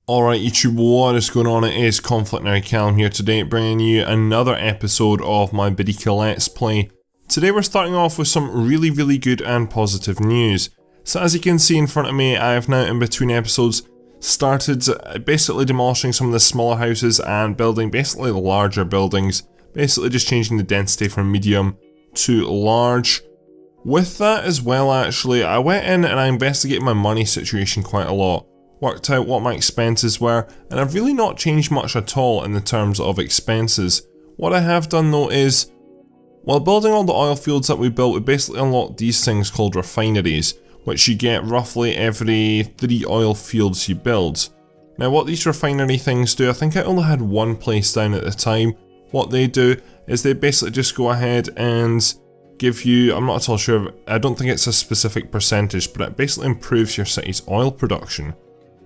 Alright YouTube, what is going on? It is ConflctNerd Callum here today, bringing you another episode of my Berika Let's Play. Today we're starting off with some really good and positive news. So as you can see in front of me, I have now in between episodes started basically demolishing some of the smaller houses and building basically larger buildings. Basically just changing the density from medium to large. With that as well actually, I went in and I investigated my money situation quite a lot. Worked out what my expenses were, and I've really not changed much at all in the terms of expenses. What I have done though is, while building all the oil fields that we built, we basically unlocked these things called refineries, which you get roughly every 3 oil fields you build. Now what these refinery things do, I think I only had one place down at the time. What they do is they basically just go ahead and give you, I'm not at all sure, I don't think it's a specific percentage, but it basically improves your city's oil production.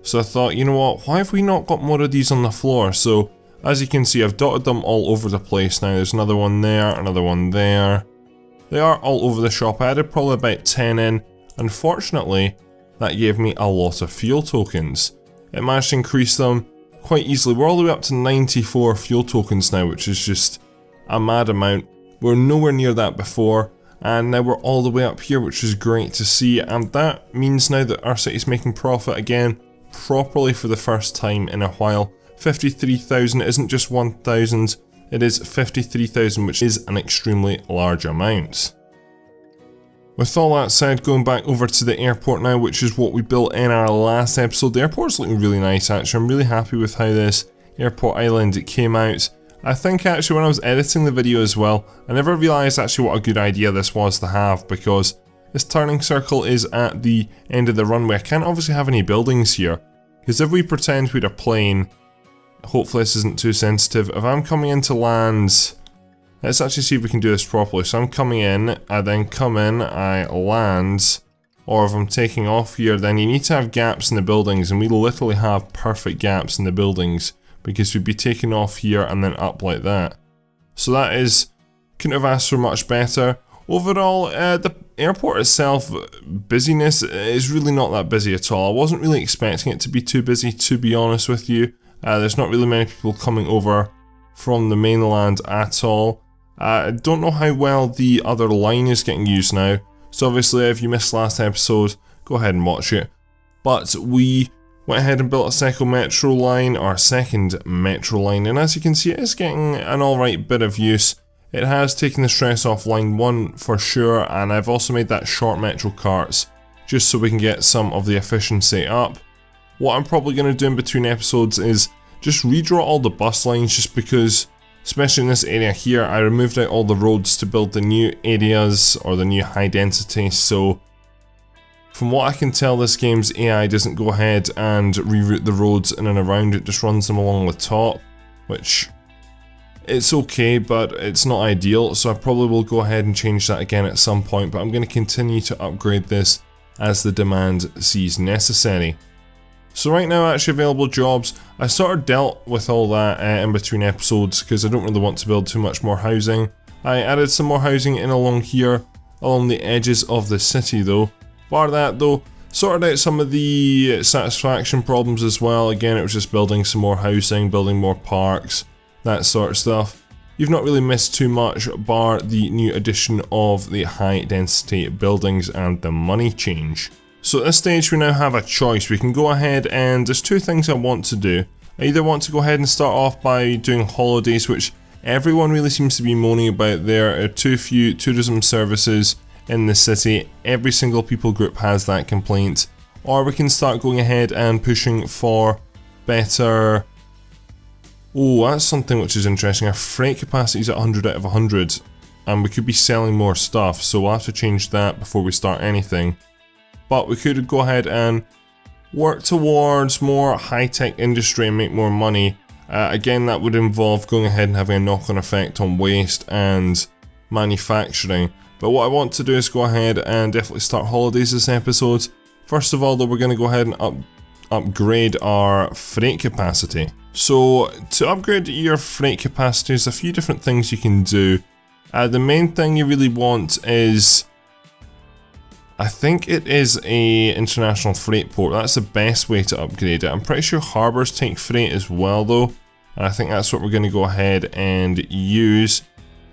So I thought, you know what, why have we not got more of these on the floor? So as you can see, I've dotted them all over the place now. There's another one there, another one there. They are all over the shop. I added probably about 10 in. Unfortunately, that gave me a lot of fuel tokens. It managed to increase them quite easily. We're all the way up to 94 fuel tokens now, which is just a mad amount. We're nowhere near that before. And now we're all the way up here, which is great to see. And that means now that our city's making profit again, properly for the first time in a while. 53,000 isn't just 1,000, it is 53,000, which is an extremely large amount. With all that said, going back over to the airport now, which is what we built in our last episode. The airport's looking really nice actually. I'm really happy with how this airport island came out. I think actually when I was editing the video as well, I never realised actually what a good idea this was to have, because this turning circle is at the end of the runway. I can't obviously have any buildings here, because if we pretend we're a plane, hopefully this isn't too sensitive. If I'm coming into land, let's actually see if we can do this properly. So I'm coming in, I then come in, I land, or if I'm taking off here, then you need to have gaps in the buildings, and we literally have perfect gaps in the buildings, because we'd be taking off here and then up like that. So that is, couldn't have asked for much better. Overall, the airport itself, busyness is really not that busy at all. I wasn't really expecting it to be too busy, to be honest with you. There's not really many people coming over from the mainland at all. I don't know how well the other line is getting used now. So obviously if you missed last episode, go ahead and watch it. But we went ahead and built a second metro line, and as you can see it is getting an alright bit of use. It has taken the stress off line 1 for sure, and I've also made that short metro carts just so we can get some of the efficiency up. What I'm probably going to do in between episodes is just redraw all the bus lines, just because, especially in this area here, I removed out all the roads to build the new areas or the new high density. So from what I can tell, this game's AI doesn't go ahead and reroute the roads in and around, it just runs them along the top, which it's okay, but it's not ideal, so I probably will go ahead and change that again at some point, but I'm going to continue to upgrade this as the demand sees necessary. So right now, actually available jobs, I sort of dealt with all that in between episodes, because I don't really want to build too much more housing. I added some more housing in along here, along the edges of the city though. Bar that though, sorted out some of the satisfaction problems as well. Again, it was just building some more housing, building more parks, that sort of stuff. You've not really missed too much, bar the new addition of the high density buildings and the money change. So at this stage we now have a choice. We can go ahead and there's two things I want to do. I either want to go ahead and start off by doing holidays, which everyone really seems to be moaning about. There are too few tourism services in the city. Every single people group has that complaint. Or we can start going ahead and pushing for better. Oh, that's something which is interesting. Our freight capacity is at 100 out of 100, and we could be selling more stuff, so we'll have to change that before we start anything. But we could go ahead and work towards more high-tech industry and make more money. Again, that would involve going ahead and having a knock-on effect on waste and manufacturing. But what I want to do is go ahead and definitely start holidays this episode. First of all though, we're going to go ahead and upgrade our freight capacity. So to upgrade your freight capacity, there's a few different things you can do. The main thing you really want is I think it is a international freight port. That's the best way to upgrade it. I'm pretty sure harbours take freight as well though. And I think that's what we're going to go ahead and use.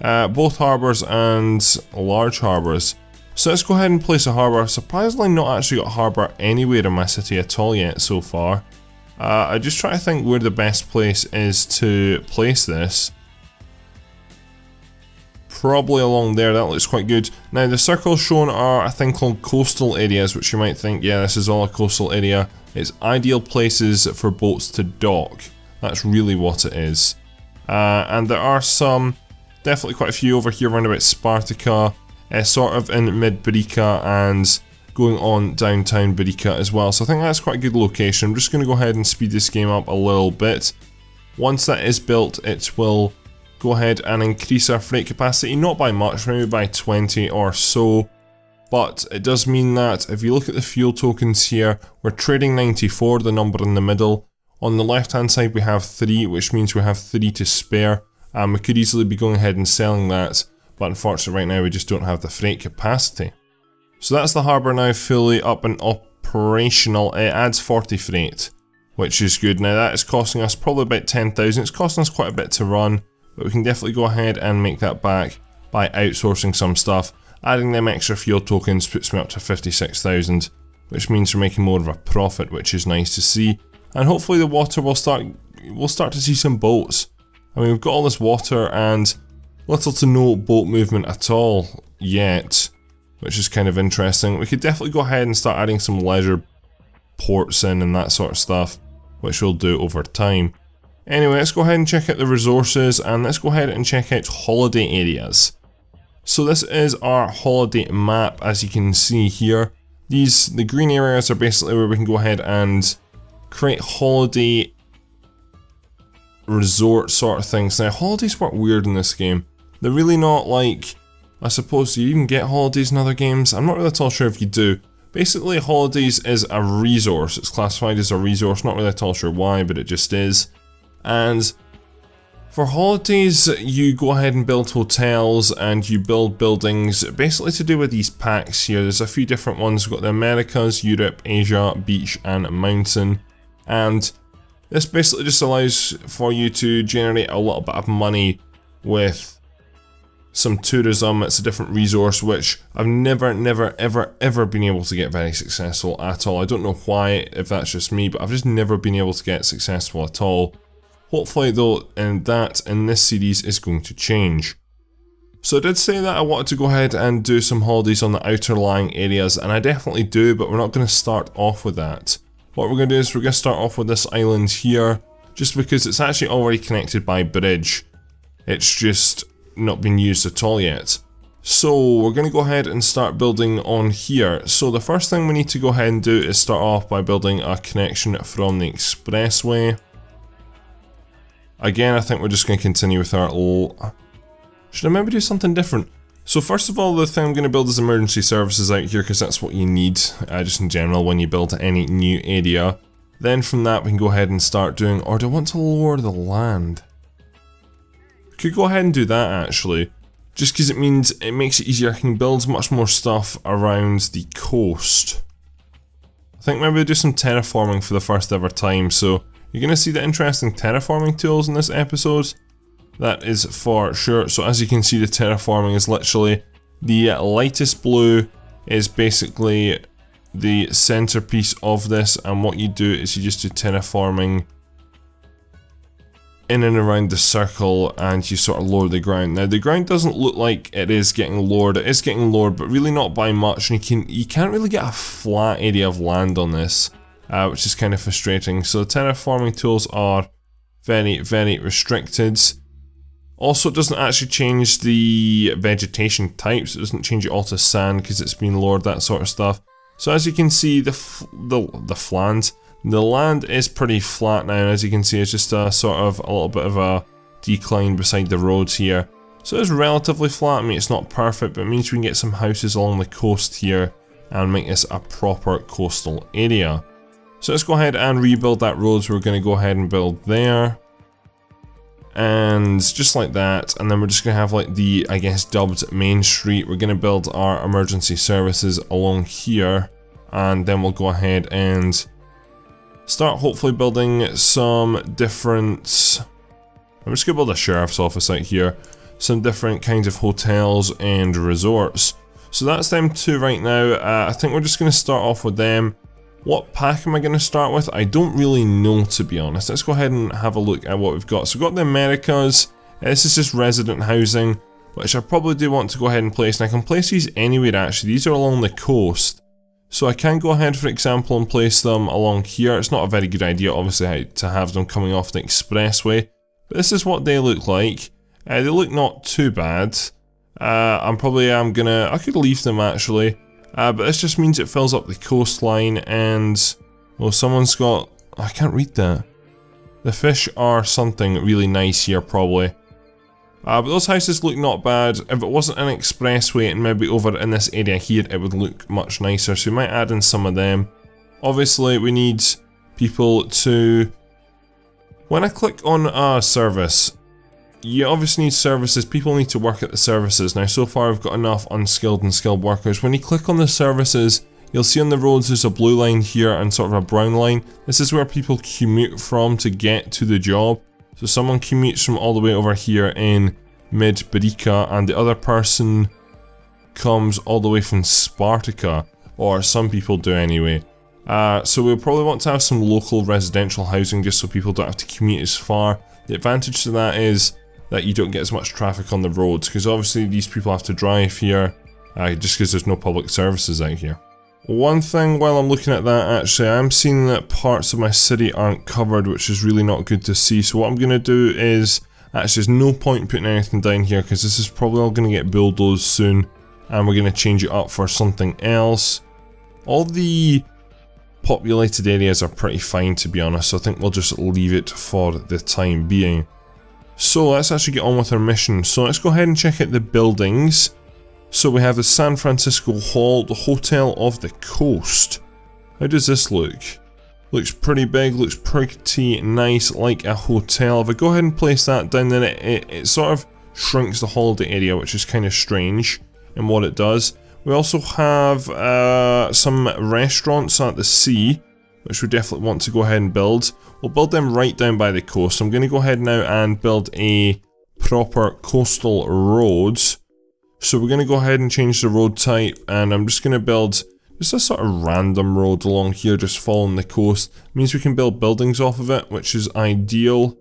Both harbours and large harbours. So let's go ahead and place a harbour. Surprisingly not actually got a harbour anywhere in my city at all yet so far. I just try to think where the best place is to place this. Probably along there, that looks quite good. Now the circles shown are a thing called coastal areas, which you might think, yeah, this is all a coastal area. It's ideal places for boats to dock. That's really what it is. And there are some, definitely quite a few over here around about Spartica, sort of in mid Berika and going on downtown Berika as well. So I think that's quite a good location. I'm just going to go ahead and speed this game up a little bit. Once that is built, it will go ahead and increase our freight capacity, not by much, maybe by 20 or so. But it does mean that if you look at the fuel tokens here, we're trading 94, the number in the middle. On the left hand side we have 3, which means we have 3 to spare. And we could easily be going ahead and selling that, but unfortunately right now we just don't have the freight capacity. So that's the harbour now fully up and operational. It adds 40 freight, which is good. Now that is costing us probably about 10,000. It's costing us quite a bit to run, but we can definitely go ahead and make that back by outsourcing some stuff. Adding them extra fuel tokens puts me up to 56,000, which means we're making more of a profit, which is nice to see. And hopefully the water will start to see some boats. I mean, we've got all this water and little to no boat movement at all yet, which is kind of interesting. We could definitely go ahead and start adding some leisure ports in and that sort of stuff, which we'll do over time. Anyway, let's go ahead and check out the resources, and let's go ahead and check out holiday areas. So this is our holiday map, as you can see here. The green areas are basically where we can go ahead and create holiday resort sort of things. Now, holidays work weird in this game. They're really not like, I suppose, do you even get holidays in other games? I'm not really at all sure if you do. Basically, holidays is a resource. It's classified as a resource, not really at all sure why, but it just is. And for holidays, you go ahead and build hotels and you build buildings basically to do with these packs here. There's a few different ones. We've got the Americas, Europe, Asia, Beach and Mountain. And this basically just allows for you to generate a little bit of money with some tourism. It's a different resource which I've never ever been able to get very successful at all. I don't know why, if that's just me, but I've just never been able to get successful at all. Hopefully though, in this series is going to change. So I did say that I wanted to go ahead and do some holidays on the outer lying areas, and I definitely do, but we're not going to start off with that. What we're going to do is we're going to start off with this island here, just because it's actually already connected by bridge. It's just not been used at all yet. So we're going to go ahead and start building on here. So the first thing we need to go ahead and do is start off by building a connection from the expressway. Again, I think we're just going to continue with our should I maybe do something different? So first of all, the thing I'm going to build is emergency services out here, because that's what you need, just in general, when you build any new area. Then from that we can go ahead and start doing, or do I want to lower the land? We could go ahead and do that actually, just because it means it makes it easier. I can build much more stuff around the coast. I think maybe we'll do some terraforming for the first ever time, so you're going to see the interesting terraforming tools in this episode. That is for sure. So as you can see, the terraforming is literally the lightest blue is basically the centerpiece of this, and what you do is you just do terraforming in and around the circle and you sort of lower the ground. Now the ground doesn't look like it is getting lowered. It is getting lowered, but really not by much, and you can't really get a flat area of land on this, which is kind of frustrating. So the terraforming tools are very restricted. Also, it doesn't actually change the vegetation types. It doesn't change it all to sand because it's been lowered, that sort of stuff. So as you can see, the land is pretty flat now. As you can see, it's just a sort of a little bit of a decline beside the roads here. So it's relatively flat. I mean, it's not perfect, but it means we can get some houses along the coast here and make this a proper coastal area. So let's go ahead and rebuild that road. So we're going to go ahead and build there. and just like that, and then we're just going to have like the, I guess, dubbed main street. We're going to build our emergency services along here, and then we'll go ahead and start hopefully building some different, I'm just going to build a sheriff's office out here, some different kinds of hotels and resorts. So that's them two right now. I think we're just going to start off with them. What pack am I going to start with? I don't really know, to be honest. Let's go ahead and have a look at what we've got. So we've got the Americas. This is just resident housing, which I probably do want to go ahead and place. And I can place these anywhere actually. These are along the coast. So I can go ahead, for example, and place them along here. It's not a very good idea, obviously, to have them coming off the expressway. But this is what they look like. They look not too bad. I could leave them actually. But this just means it fills up the coastline and, well, someone's got, I can't read that. The fish are something really nice here probably. But those houses look not bad. If it wasn't an expressway and maybe over in this area here, it would look much nicer. So we might add in some of them. Obviously we need people to, when I click on a service, you obviously need services. People need to work at the services. Now so far I've got enough unskilled and skilled workers. When you click on the services, you'll see on the roads there's a blue line here and sort of a brown line. This is where people commute from to get to the job. So someone commutes from all the way over here in mid Berika, and the other person comes all the way from Spartica, or some people do anyway. So we'll probably want to have some local residential housing just so people don't have to commute as far. The advantage to that is that you don't get as much traffic on the roads, because obviously these people have to drive here just because there's no public services out here. One thing while I'm looking at that, actually, I'm seeing that parts of my city aren't covered, which is really not good to see. So what I'm going to do is, actually there's no point putting anything down here because this is probably all going to get bulldozed soon, and we're going to change it up for something else. All the populated areas are pretty fine, to be honest, so I think we'll just leave it for the time being. So let's actually get on with our mission. So let's go ahead and check out the buildings. So we have the San Francisco Hall, the Hotel of the Coast. How does this look? Looks pretty big, looks pretty nice, like a hotel. If I go ahead and place that down, then it sort of shrinks the holiday area, which is kind of strange in what it does. We also have some restaurants at the sea, which we definitely want to go ahead and build. We'll build them right down by the coast. So I'm going to go ahead now and build a proper coastal road. So we're going to go ahead and change the road type, and I'm just going to build just a sort of random road along here, just following the coast. It means we can build buildings off of it, which is ideal.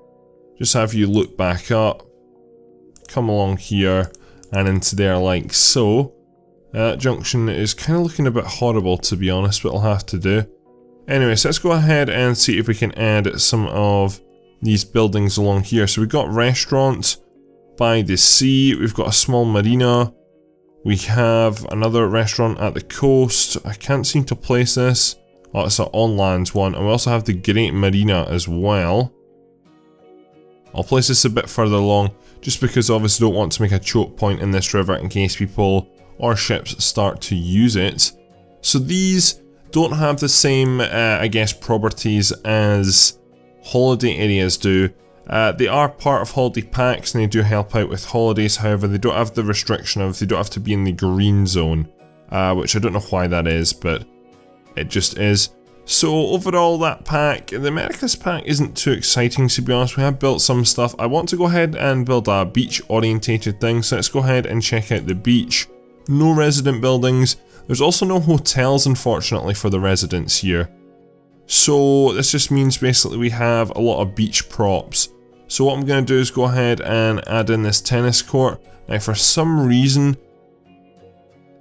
Just have you look back up, come along here, and into there like so. That junction is kind of looking a bit horrible, to be honest, but I'll have to do. Anyway, so let's go ahead and see if we can add some of these buildings along here. So we've got restaurants by the sea, we've got a small marina, we have another restaurant at the coast. I can't seem to place this. Oh, it's an on-land one, and we also have the Great Marina as well. I'll place this a bit further along, just because obviously don't want to make a choke point in this river in case people or ships start to use it. So these don't have the same, I guess, properties as holiday areas do. They are part of holiday packs and they do help out with holidays, however they don't have the restriction of they don't have to be in the green zone, which I don't know why that is, but it just is. So overall that pack, the Americas pack isn't too exciting, to be honest. We have built some stuff. I want to go ahead and build a beach orientated thing, so let's go ahead and check out the beach. No resident buildings. There's also no hotels, unfortunately, for the residents here. So this just means basically we have a lot of beach props. So what I'm going to do is go ahead and add in this tennis court. Now for some reason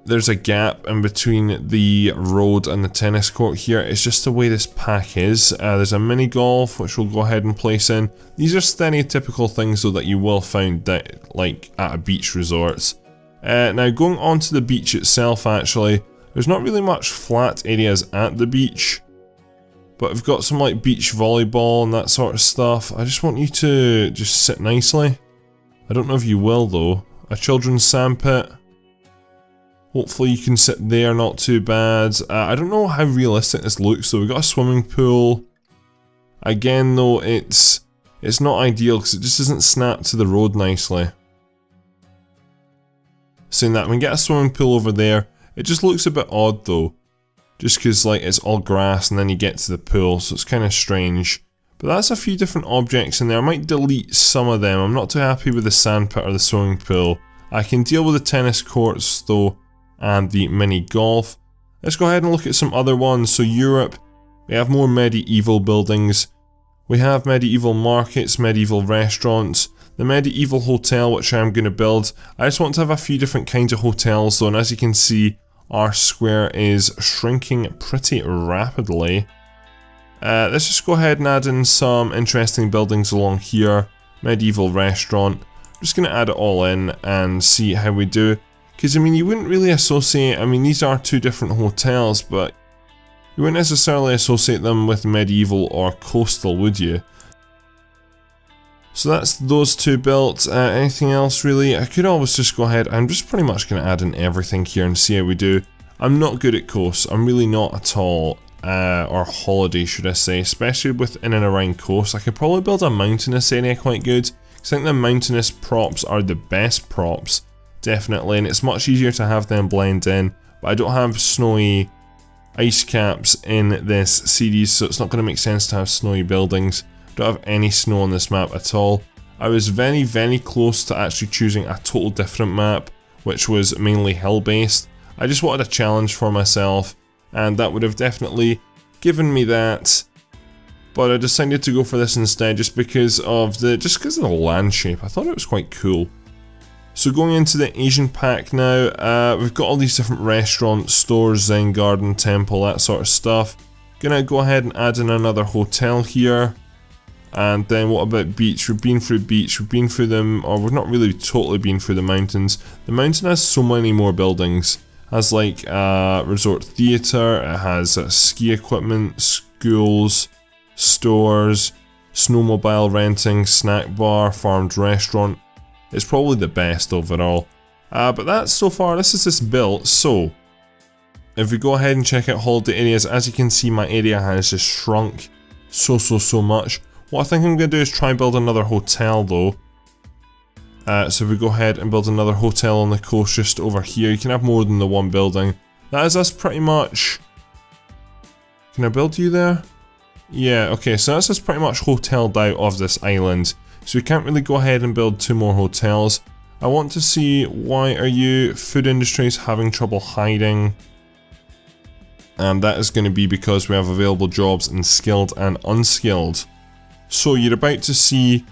there's a gap in between the road and the tennis court here. It's just the way this pack is. There's a mini golf which we'll go ahead and place in. These are stereotypical things though that you will find that, like at a beach resorts. Now going on to the beach itself, actually, there's not really much flat areas at the beach. But I've got some like beach volleyball and that sort of stuff. I just want you to just sit nicely. I don't know if you will though. A children's sandpit. Hopefully you can sit there, not too bad. I don't know how realistic this looks though. We've got a swimming pool. Again though, it's it's not ideal because it just isn't snapped to the road nicely. Saying that, we get a swimming pool over there. It just looks a bit odd though, just because like it's all grass and then you get to the pool, so it's kind of strange. But that's a few different objects in there. I might delete some of them. I'm not too happy with the sandpit or the swimming pool. I can deal with the tennis courts though, and the mini golf. Let's go ahead and look at some other ones. So Europe, we have more medieval buildings. We have medieval markets, medieval restaurants, the medieval hotel which I'm going to build. I just want to have a few different kinds of hotels though, and as you can see, our square is shrinking pretty rapidly. Let's just go ahead and add in some interesting buildings along here. Medieval restaurant. I'm just going to add it all in and see how we do. Because I mean, you wouldn't really associate, I mean these are two different hotels, but you wouldn't necessarily associate them with medieval or coastal, would you? So that's those two built. Anything else really? I could always just go ahead, I'm just pretty much going to add in everything here and see how we do. I'm not good at coasts, I'm really not at all. Or holiday should I say, especially with in and around coast. I could probably build a mountainous area quite good. I think the mountainous props are the best props, definitely, and it's much easier to have them blend in. But I don't have snowy ice caps in this series, so it's not going to make sense to have snowy buildings. Don't have any snow on this map at all. I was very close to actually choosing a total different map, which was mainly hill based. I just wanted a challenge for myself, and that would have definitely given me that. But I decided to go for this instead just because of the land shape. I thought it was quite cool. So going into the Asian pack now, we've got all these different restaurants, stores, Zen garden, temple, that sort of stuff. Gonna go ahead and add in another hotel here. And then what about beach? We've been through beach, we've been through them, or we've not really totally been through the mountains. The mountain has so many more buildings. It has like a resort theatre, it has ski equipment, schools, stores, snowmobile renting, snack bar, farmed restaurant. It's probably the best overall. But that's so far, this is just built. So if we go ahead and check out holiday areas, as you can see my area has just shrunk so much. What I think I'm going to do is try and build another hotel though. So if we go ahead and build another hotel on the coast just over here, you can have more than the one building. That is us pretty much. Can I build you there? Yeah, okay, so that's us pretty much hoteled out of this island. So we can't really go ahead and build two more hotels. I want to see, why are you, food industry is having trouble hiding. And that is going to be because we have available jobs in skilled and unskilled. So you're about to see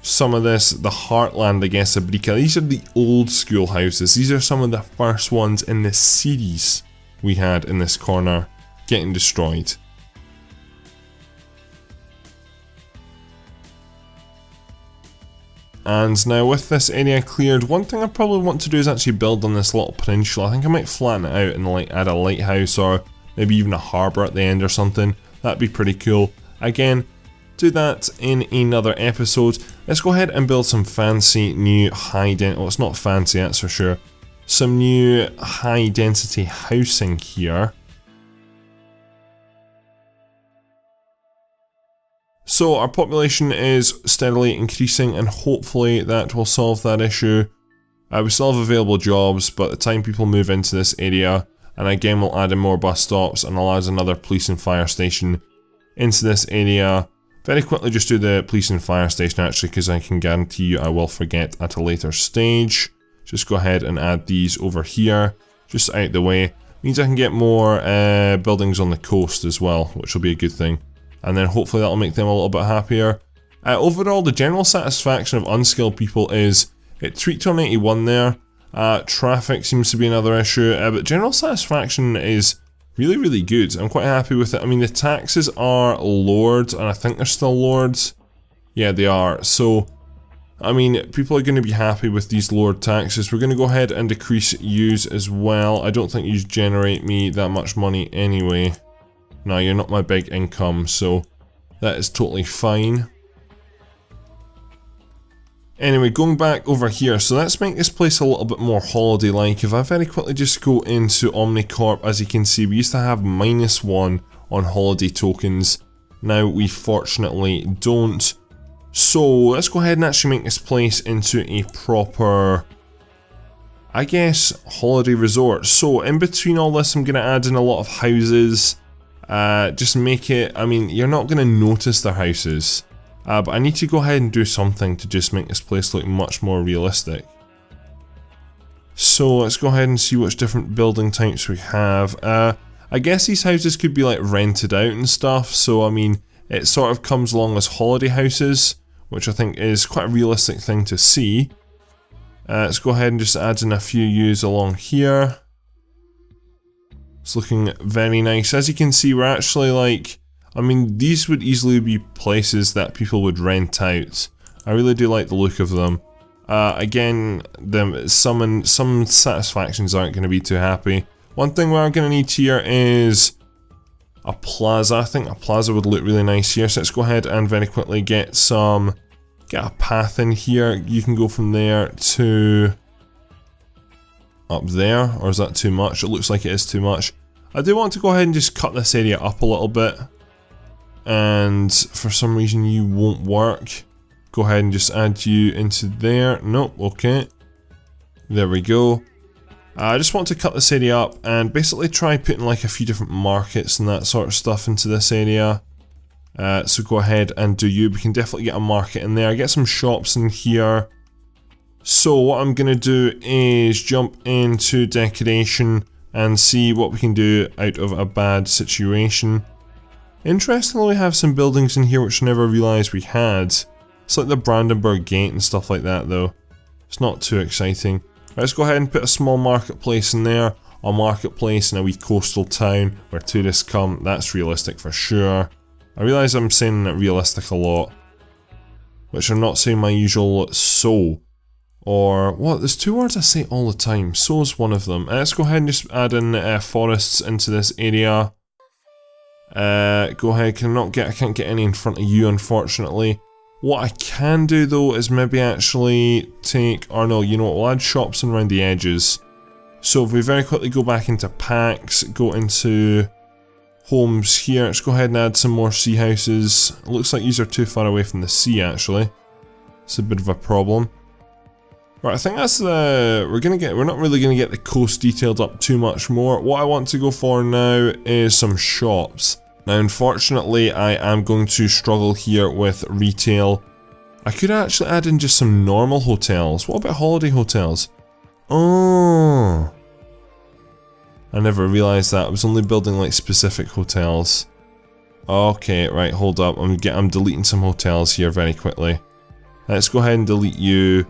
some of this, the heartland I guess of Berika. These are the old school houses. These are some of the first ones in this series we had in this corner getting destroyed. And now with this area cleared, one thing I probably want to do is actually build on this little peninsula. I think I might flatten it out and like add a lighthouse or maybe even a harbour at the end or something. That'd be pretty cool. Again, do that in another episode. Let's go ahead and build some fancy new high density, well it's not fancy that's for sure, some new high density housing here. So our population is steadily increasing and hopefully that will solve that issue. We still have available jobs, but the time people move into this area, and again we'll add in more bus stops and I'll add another police and fire station into this area. Very quickly just do the police and fire station actually, because I can guarantee you I will forget at a later stage. Just go ahead and add these over here, just out the way. Means I can get more buildings on the coast as well, which will be a good thing. And then hopefully that'll make them a little bit happier. Overall, the general satisfaction of unskilled people is, it tweaked on 81 there. Traffic seems to be another issue, but general satisfaction is really good. I'm quite happy with it. I mean, the taxes are lowered, and I think they're still lowered. Yeah, they are. So, I mean, people are going to be happy with these lowered taxes. We're going to go ahead and decrease use as well. I don't think you generate me that much money anyway. No, you're not my big income, so that is totally fine. Anyway, going back over here, so let's make this place a little bit more holiday-like. If I very quickly just go into Omnicorp, as you can see, we used to have -1 on holiday tokens. Now we fortunately don't. So let's go ahead and actually make this place into a proper, I guess, holiday resort. So in between all this, I'm going to add in a lot of houses. Just make it, I mean, you're not going to notice the houses. But I need to go ahead and do something to just make this place look much more realistic. So let's go ahead and see which different building types we have. I guess these houses could be like rented out and stuff. So I mean, it sort of comes along as holiday houses, which I think is quite a realistic thing to see. Let's go ahead and just add in a few U's along here. It's looking very nice. As you can see, we're actually like, I mean, these would easily be places that people would rent out. I really do like the look of them. Again, some satisfactions aren't going to be too happy. One thing we're going to need here is a plaza. I think a plaza would look really nice here. So let's go ahead and very quickly get a path in here. You can go from there to up there, or is that too much? It looks like it is too much. I do want to go ahead and just cut this area up a little bit. And for some reason you won't work. Go ahead and just add you into there. Nope, okay. There we go. I just want to cut this area up and basically try putting like a few different markets and that sort of stuff into this area. So go ahead and do you. We can definitely get a market in there. Get some shops in here. So what I'm going to do is jump into decoration and see what we can do out of a bad situation. Interestingly, we have some buildings in here which I never realised we had. It's like the Brandenburg Gate and stuff like that though. It's not too exciting. Let's go ahead and put a small marketplace in there. A marketplace in a wee coastal town where tourists come. That's realistic for sure. I realise I'm saying that realistic a lot. Which I'm not saying my usual so. Or what? There's two words I say all the time. So is one of them. Let's go ahead and just add in forests into this area. Go ahead. I can't get any in front of you, unfortunately. What I can do though is maybe actually take, or no, you know what, we'll add shops in around the edges. So if we very quickly go back into packs, go into homes here, let's go ahead and add some more sea houses. It looks like these are too far away from the sea actually. It's a bit of a problem. Right, I think that's we're not really gonna get the coast detailed up too much more. What I want to go for now is some shops. Now unfortunately I am going to struggle here with retail. I could actually add in just some normal hotels. What about holiday hotels? Oh, I never realised that. I was only building like specific hotels. Okay, right, hold up. I'm deleting some hotels here very quickly. Let's go ahead and delete you.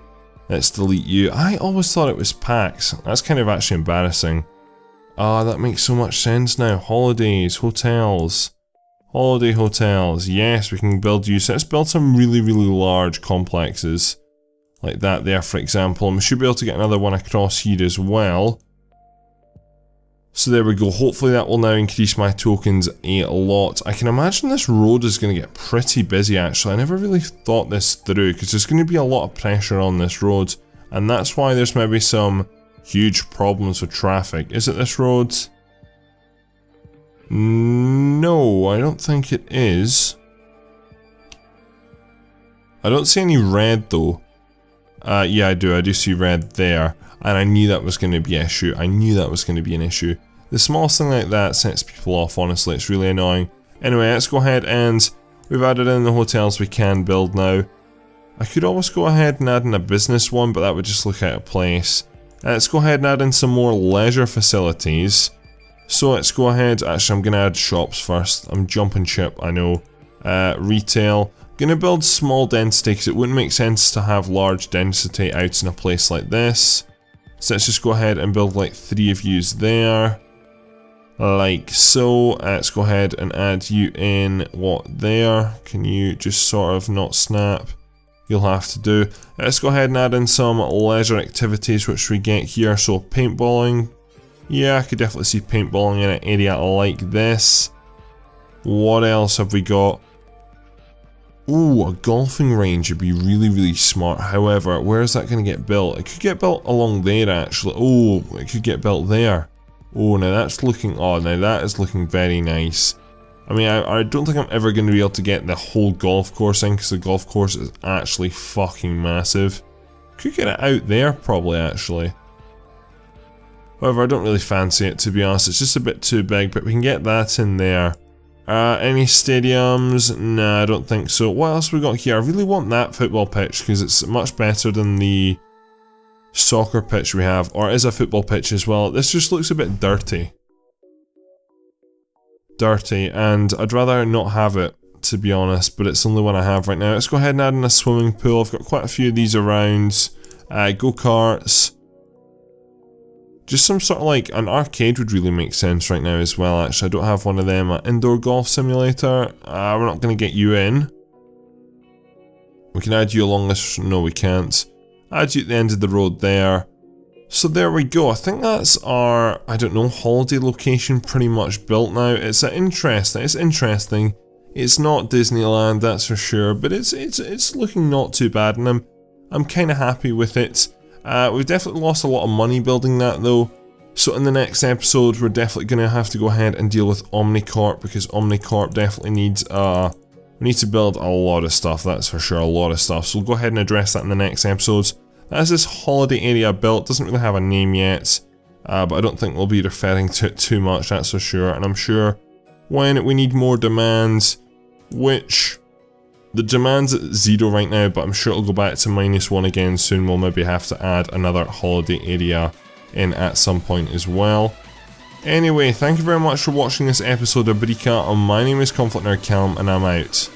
Let's delete you. I always thought it was packs. That's kind of actually embarrassing. Ah, that makes so much sense now. Holidays, hotels. Holiday hotels. Yes, we can build you. So let's build some really, really large complexes. Like that there, for example. And we should be able to get another one across here as well. So there we go. Hopefully that will now increase my tokens a lot. I can imagine this road is going to get pretty busy actually. I never really thought this through because there's going to be a lot of pressure on this road. And that's why there's maybe some huge problems with traffic. Is it this road? No, I don't think it is. I don't see any red though. Yeah, I do see red there. And I knew that was going to be an issue. I knew that was going to be an issue. The smallest thing like that sets people off, honestly. It's really annoying. Anyway, let's go ahead and we've added in the hotels we can build now. I could always go ahead and add in a business one, but that would just look out of place. Let's go ahead and add in some more leisure facilities. So let's go ahead, actually I'm going to add shops first. I'm jumping ship, I know. Retail. Going to build small density because it wouldn't make sense to have large density out in a place like this. So let's just go ahead and build like 3 of yous there. Like so. Let's go ahead and add you in what there. Can you just sort of not snap? You'll have to do. Let's go ahead and add in some leisure activities which we get here. So paintballing. Yeah, I could definitely see paintballing in an area like this. What else have we got? Ooh, a golfing range would be really, really smart. However, where is that going to get built? It could get built along there actually. Oh, it could get built there. Oh, now that's looking, oh, now that is looking very nice. I mean, I don't think I'm ever going to be able to get the whole golf course in, because the golf course is actually fucking massive. Could get it out there, probably, actually. However, I don't really fancy it, to be honest. It's just a bit too big, but we can get that in there. Any stadiums? Nah, I don't think so. What else we got here? I really want that football pitch, because it's much better than the soccer pitch we have. Or it is a football pitch as well. This just looks a bit dirty. And I'd rather not have it, to be honest, but it's the only one I have right now. Let's go ahead and add in a swimming pool. I've got quite a few of these around. Go-karts. Just some sort of like, an arcade would really make sense right now as well, actually. I don't have one of them. An indoor golf simulator. We're not going to get you in. We can add you along this, no we can't. Add you at the end of the road there. So there we go. I think that's our, I don't know, holiday location pretty much built now. It's interesting. It's not Disneyland, that's for sure, but it's looking not too bad, and I'm kind of happy with it. We've definitely lost a lot of money building that though. So in the next episode, we're definitely going to have to go ahead and deal with Omnicorp, because Omnicorp definitely needs, we need to build a lot of stuff, that's for sure, a lot of stuff. So we'll go ahead and address that in the next episodes. As this holiday area built, doesn't really have a name yet, but I don't think we'll be referring to it too much, that's for sure. And I'm sure when we need more demands, which the demand's at 0 right now, but I'm sure it'll go back to -1 again soon. We'll maybe have to add another holiday area in at some point as well. Anyway, thank you very much for watching this episode of Berika. My name is ConflctNerd and I'm out.